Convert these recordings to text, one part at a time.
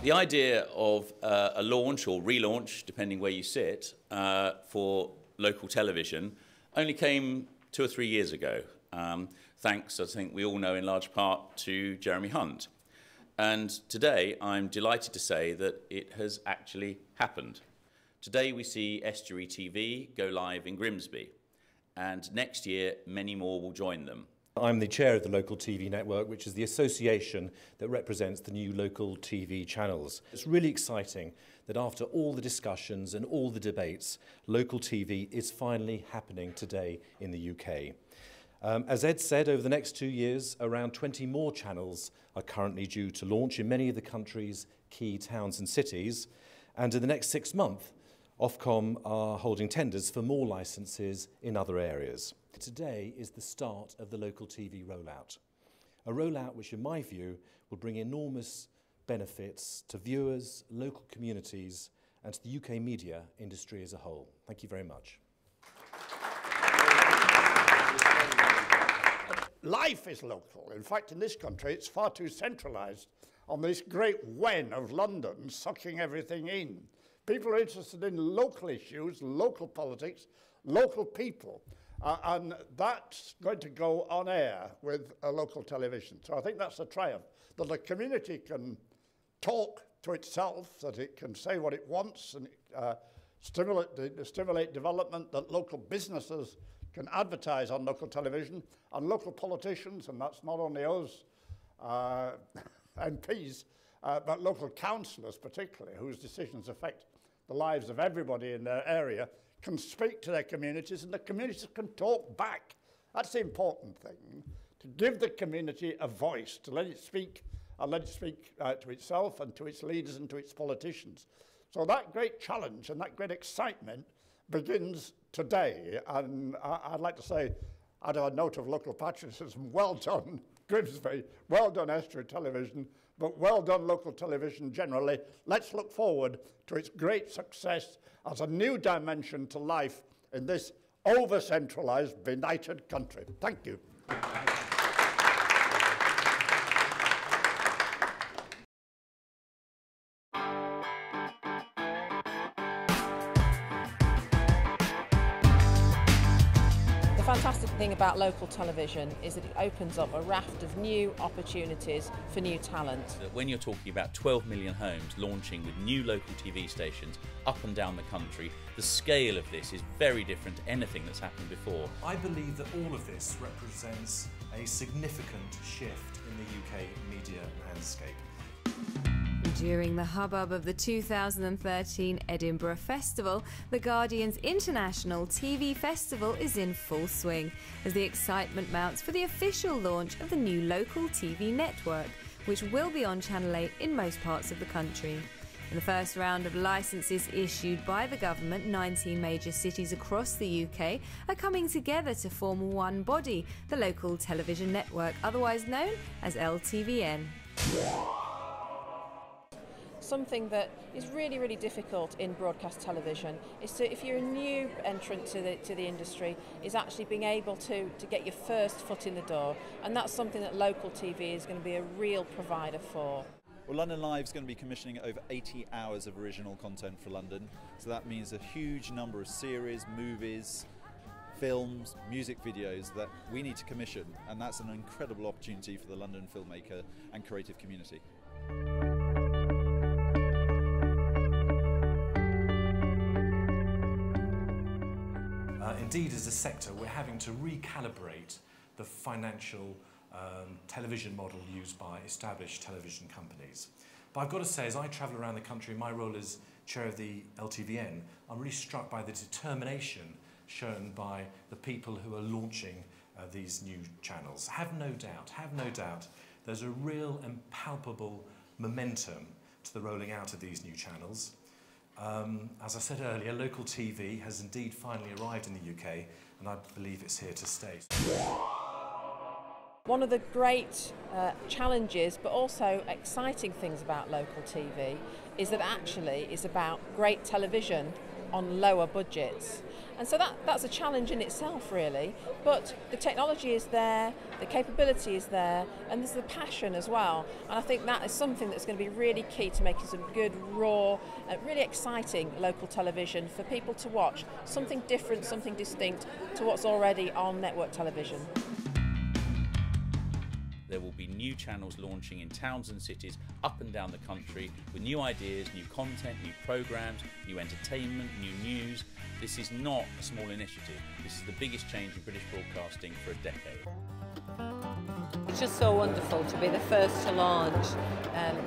The idea of a launch or relaunch, depending where you sit, for local television only came 2 or 3 years ago, thanks, I think we all know in large part, to Jeremy Hunt. And today I'm delighted to say that it has actually happened. Today we see Estuary TV go live in Grimsby, and next year many more will join them. I'm the chair of the Local TV Network, which is the association that represents the new local TV channels. It's really exciting that after all the discussions and all the debates, local TV is finally happening today in the UK. As Ed said, over the next 2 years, around 20 more channels are currently due to launch in many of the country's key towns and cities. And in the next 6 months, Ofcom are holding tenders for more licences in other areas. Today is the start of the local TV rollout. A rollout which, in my view, will bring enormous benefits to viewers, local communities and to the UK media industry as a whole. Thank you very much. Life is local. In fact, in this country, it's far too centralised on this great wen of London sucking everything in. People are interested in local issues, local politics, local people, and that's going to go on air with a local television. So I think that's a triumph, that the community can talk to itself, that it can say what it wants and stimulate development, that local businesses can advertise on local television, and local politicians, and that's not only us MPs, but local councillors particularly, whose decisions affect the lives of everybody in their area, can speak to their communities and the communities can talk back. That's the important thing, to give the community a voice, to let it speak to itself and to its leaders and to its politicians. So that great challenge and that great excitement begins today, and I'd like to say, out of a note of local patriotism, well done Grimsby, well done Estuary Television, but well done local television generally. Let's look forward to its great success as a new dimension to life in this over-centralised, benighted country. Thank you. The fantastic thing about local television is that it opens up a raft of new opportunities for new talent. When you're talking about 12 million homes launching with new local TV stations up and down the country, the scale of this is very different to anything that's happened before. I believe that all of this represents a significant shift in the UK media landscape. During the hubbub of the 2013 Edinburgh Festival, the Guardian's International TV Festival is in full swing as the excitement mounts for the official launch of the new local TV network, which will be on Channel 8 in most parts of the country. In the first round of licences issued by the government, 19 major cities across the UK are coming together to form one body, the Local Television Network, otherwise known as LTVN. Something that is really, really difficult in broadcast television is to, if you're a new entrant to the industry, is actually being able to get your first foot in the door, and that's something that local TV is going to be a real provider for. Well, London Live is going to be commissioning over 80 hours of original content for London, so that means a huge number of series, movies, films, music videos that we need to commission, and that's an incredible opportunity for the London filmmaker and creative community. Indeed, as a sector, we're having to recalibrate the financial television model used by established television companies. But I've got to say, as I travel around the country in my role as chair of the LTVN, I'm really struck by the determination shown by the people who are launching these new channels. Have no doubt, there's a real and palpable momentum to the rolling out of these new channels. As I said earlier, local TV has indeed finally arrived in the UK, and I believe it's here to stay. One of the great challenges, but also exciting things about local TV, is that actually it's about great television on lower budgets. And so that's a challenge in itself, really. But the technology is there, the capability is there, and there's the passion as well. And I think that is something that's going to be really key to making some good, raw, really exciting local television for people to watch. Something different, something distinct to what's already on network television. There will be new channels launching in towns and cities up and down the country with new ideas, new content, new programmes, new entertainment, new news. This is not a small initiative. This is the biggest change in British broadcasting for a decade. It's just so wonderful to be the first to launch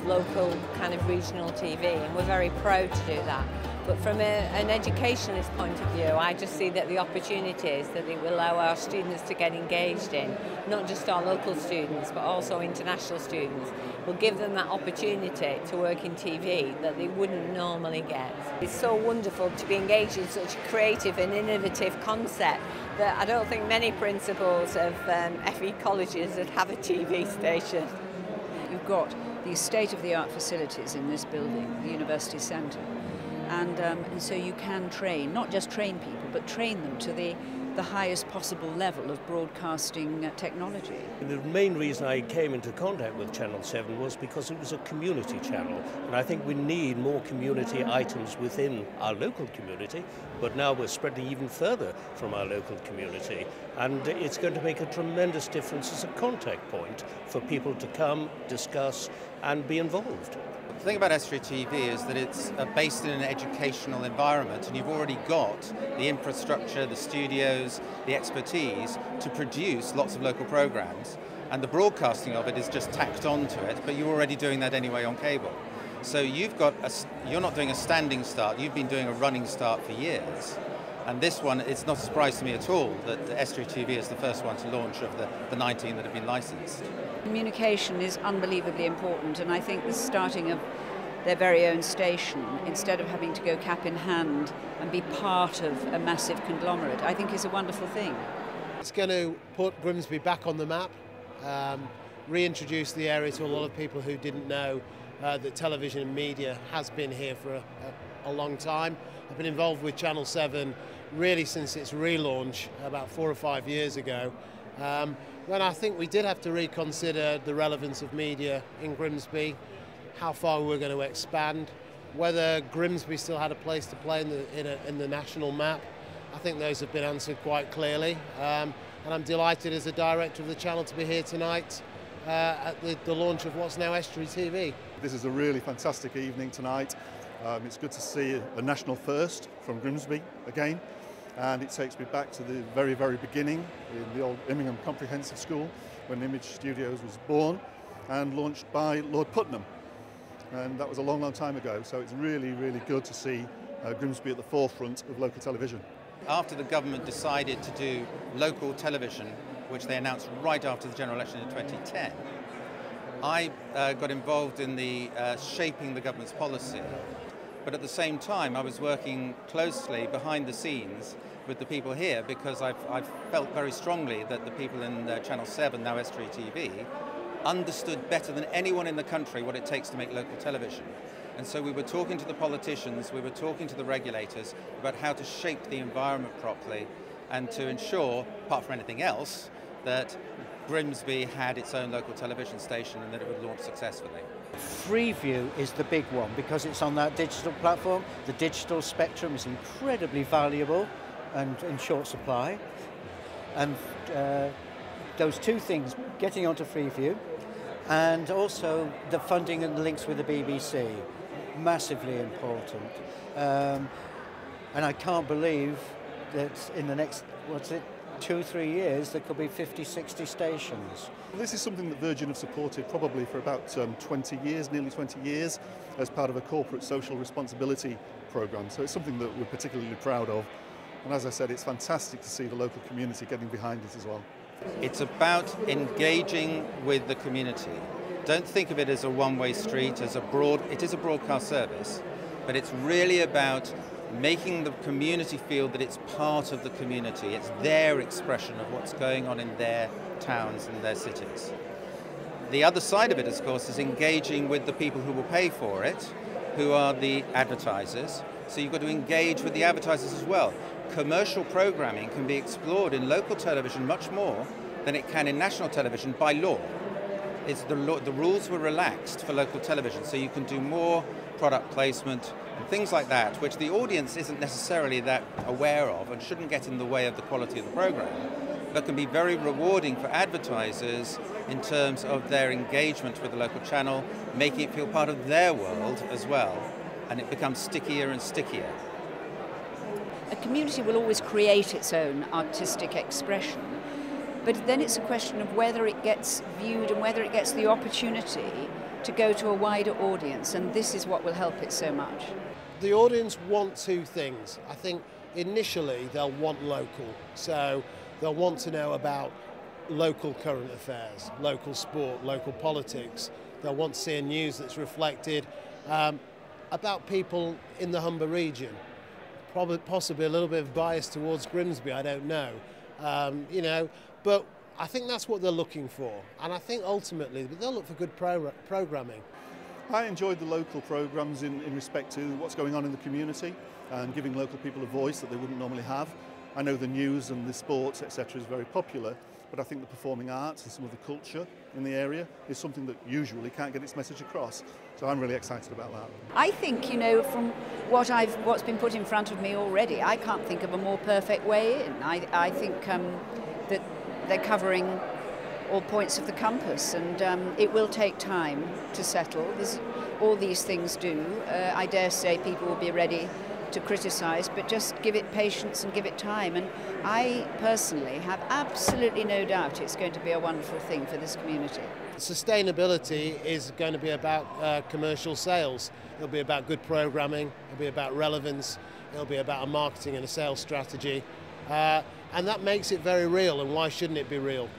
local kind of regional TV, and we're very proud to do that. But from an educationalist point of view, I just see that the opportunities that it will allow our students to get engaged in, not just our local students, but also international students, will give them that opportunity to work in TV that they wouldn't normally get. It's so wonderful to be engaged in such a creative and innovative concept that I don't think many principals of FE colleges would have a TV station. You've got the state-of-the-art facilities in this building, the University Centre. And so you can train, not just train people, but train them to the highest possible level of broadcasting technology. The main reason I came into contact with Channel 7 was because it was a community channel, and I think we need more community items within our local community, but now we're spreading even further from our local community, and it's going to make a tremendous difference as a contact point for people to come, discuss and be involved. The thing about Estuary TV is that it's based in an educational environment, and you've already got the infrastructure, the studios, the expertise to produce lots of local programs, and the broadcasting of it is just tacked onto it, but you're already doing that anyway on cable. So you're not doing a standing start, you've been doing a running start for years. And this one, it's not a surprise to me at all that the Estuary TV is the first one to launch of the 19 that have been licensed. Communication is unbelievably important, and I think the starting of their very own station, instead of having to go cap in hand and be part of a massive conglomerate, I think is a wonderful thing. It's going to put Grimsby back on the map, reintroduce the area to a lot of people who didn't know that television and media has been here for a long time. I've been involved with Channel 7 really since its relaunch about 4 or 5 years ago, when I think we did have to reconsider the relevance of media in Grimsby, how far we were going to expand, whether Grimsby still had a place to play in the national map. I think those have been answered quite clearly, and I'm delighted as a director of the channel to be here tonight at the launch of what's now Estuary TV. This is a really fantastic evening tonight. It's good to see a national first from Grimsby again, and it takes me back to the very, very beginning in the old Immingham Comprehensive School when Image Studios was born and launched by Lord Putnam, and that was a long, long time ago, so it's really, really good to see Grimsby at the forefront of local television. After the government decided to do local television, which they announced right after the general election in 2010, I got involved in the shaping the government's policy. But at the same time, I was working closely behind the scenes with the people here, because I've felt very strongly that the people in Channel 7, now Estuary TV, understood better than anyone in the country what it takes to make local television. And so we were talking to the politicians, we were talking to the regulators about how to shape the environment properly and to ensure, apart from anything else, that Grimsby had its own local television station and that it would launch successfully. Freeview is the big one because it's on that digital platform. The digital spectrum is incredibly valuable and in short supply. And those two things, getting onto Freeview and also the funding and the links with the BBC, massively important. And I can't believe that in the next, 2 or 3 years, there could be 50, 60 stations. Well, this is something that Virgin have supported probably for about 20 years, nearly 20 years, as part of a corporate social responsibility programme. So it's something that we're particularly proud of. And as I said, it's fantastic to see the local community getting behind it as well. It's about engaging with the community. Don't think of it as a one-way street, it is a broadcast service, but it's really about making the community feel that it's part of the community. It's their expression of what's going on in their towns and their cities. The other side of it, of course, is engaging with the people who will pay for it, who are the advertisers, So you've got to engage with the advertisers as well. Commercial programming can be explored in local television much more than it can in national television by law. The rules were relaxed for local television, so you can do more product placement and things like that, which the audience isn't necessarily that aware of and shouldn't get in the way of the quality of the program, but can be very rewarding for advertisers in terms of their engagement with the local channel, making it feel part of their world as well, and it becomes stickier and stickier. A community will always create its own artistic expression, but then it's a question of whether it gets viewed and whether it gets the opportunity to go to a wider audience, and this is what will help it so much. The audience want two things. I think initially they'll want local, so they'll want to know about local current affairs, local sport, local politics. They'll want to see a news that's reflected about people in the Humber region. Probably, possibly a little bit of bias towards Grimsby, I don't know. You know, but I think that's what they're looking for, and I think ultimately they'll look for good programming. I enjoyed the local programmes in respect to what's going on in the community and giving local people a voice that they wouldn't normally have. I know the news and the sports, etc. is very popular, but I think the performing arts and some of the culture in the area is something that usually can't get its message across. So I'm really excited about that. I think, you know, from what's been put in front of me already, I can't think of a more perfect way in. I think that they're covering all points of the compass, and it will take time to settle. All these things do. I dare say people will be ready to criticise, but just give it patience and give it time. And I personally have absolutely no doubt it's going to be a wonderful thing for this community. Sustainability is going to be about commercial sales. It'll be about good programming, it'll be about relevance, it'll be about a marketing and a sales strategy. And that makes it very real, and why shouldn't it be real?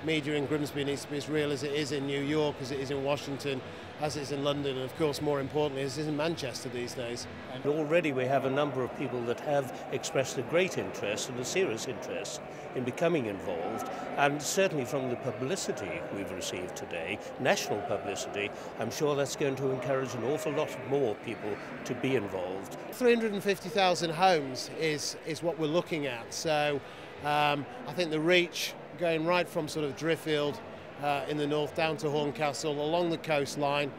Media in Grimsby needs to be as real as it is in New York, as it is in Washington, as it is in London, and of course more importantly as it is in Manchester these days. And already we have a number of people that have expressed a great interest and a serious interest in becoming involved, and certainly from the publicity we've received today, national publicity, I'm sure that's going to encourage an awful lot more people to be involved. 350,000 homes is what we're looking at, so I think the reach going right from sort of Driffield in the north down to Horncastle along the coastline,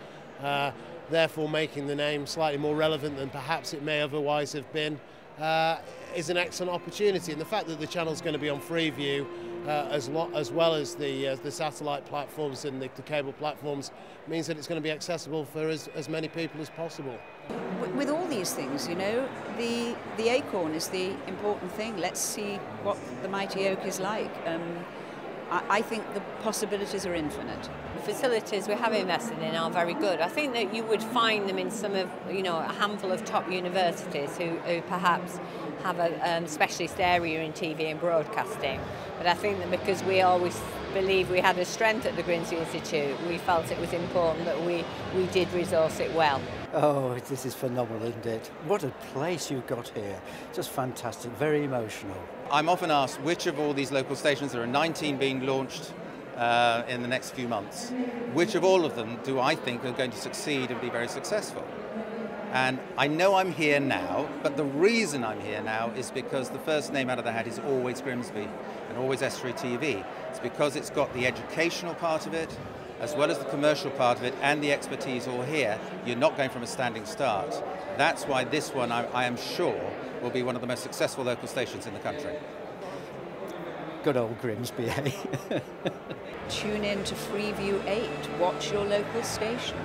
therefore making the name slightly more relevant than perhaps it may otherwise have been, is an excellent opportunity. And the fact that the channel's going to be on Freeview as well as the satellite platforms and the cable platforms means that it's going to be accessible for as many people as possible. With all these things, you know, the acorn is the important thing. Let's see what the mighty oak is like. I think the possibilities are infinite. The facilities we have invested in are very good. I think that you would find them in some of, you know, a handful of top universities who perhaps have a specialist area in TV and broadcasting. But I think that because we always believe we had a strength at the Grimsby Institute, we felt it was important that we did resource it well. Oh, this is phenomenal, isn't it? What a place you've got here. Just fantastic, very emotional. I'm often asked which of all these local stations, there are 19 being launched in the next few months, which of all of them do I think are going to succeed and be very successful? And I know I'm here now, but the reason I'm here now is because the first name out of the hat is always Grimsby and always Estuary TV. It's because it's got the educational part of it, as well as the commercial part of it, and the expertise all here. You're not going from a standing start. That's why this one, I am sure, will be one of the most successful local stations in the country. Good old Grimsby, eh? Tune in to Freeview 8. Watch your local station.